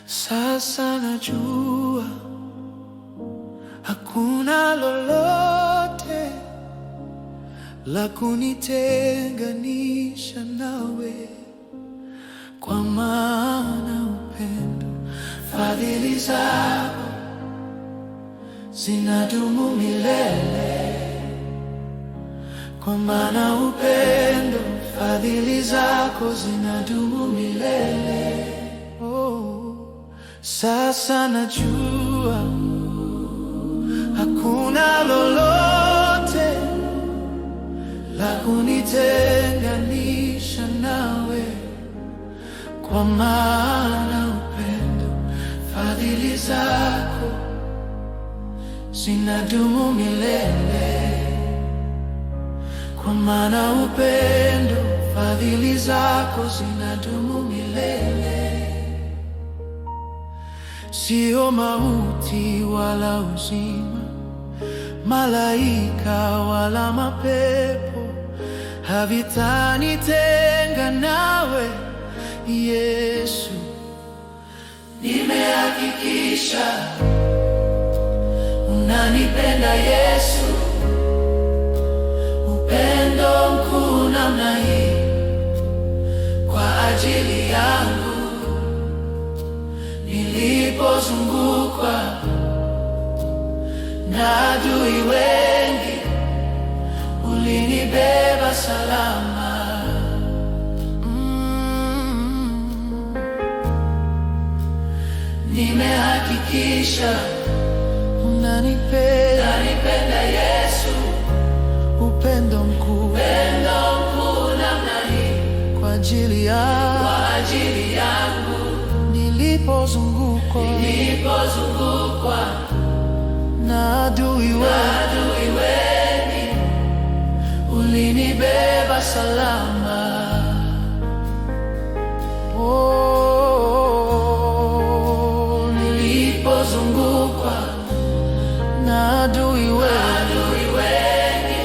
Sasa najua hakuna lolote la kunitenganisha nawe, kwa maana upendo, fadhili zako zinadumu milele. Kwa maana upendo, fadhili zako zinadumu milele. Sasa najua hakuna lolote la kunitenganisha nawe, kwa maana upendo, fadhili zako zinadumu milele. Kwa maana upendo, fadhili zako zinadumu milele. Sio mauti wala uzima, malaika wala mapepo havitanitenga nawe, Yesu. Nimehakikisha unanipenda, Yesu. Upendo mkuu namna hii kwa ajili yangu. Nilipozungukwa na adui wengi, ulinibeba salama. Nimehakikisha unanipenda, Yesu. Upendo mkuu namna hii kwa ajili yangu. Nilipozungukwa na adui wengi, ulinibeba salama. Nilipozungukwa na adui wengi,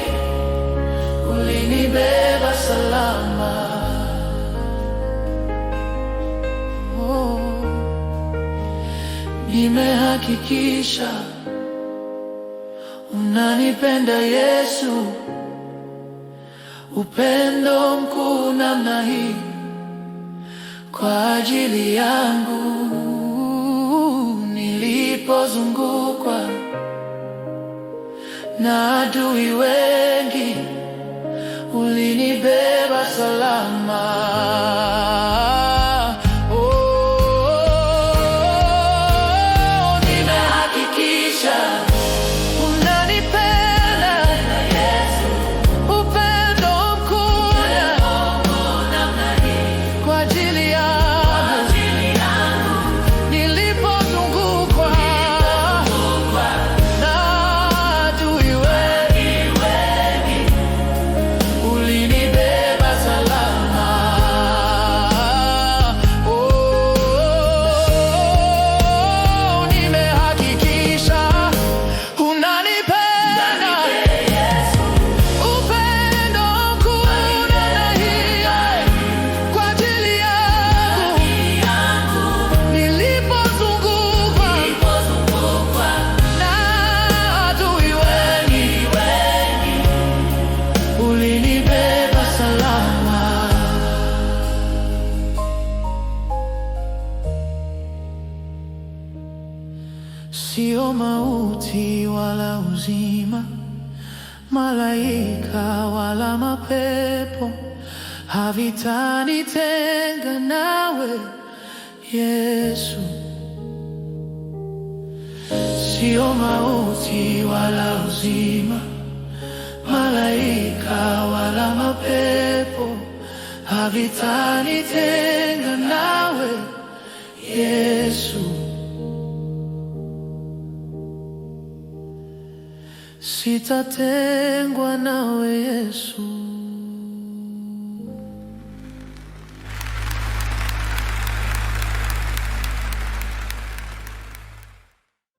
ulinibeba salama. Nimehakikisha unanipenda, Yesu. Upendo mkuu namna hii kwa ajili yangu. Nilipozungukwa na adui wengi, ulinibeba salama. Sio mauti wala uzima, malaika wala mapepo havitanitenga nawe, Yesu. Sio mauti wala uzima, malaika wala mapepo havitanitenga nawe, Yesu. Sitatengwa nawe, Yesu.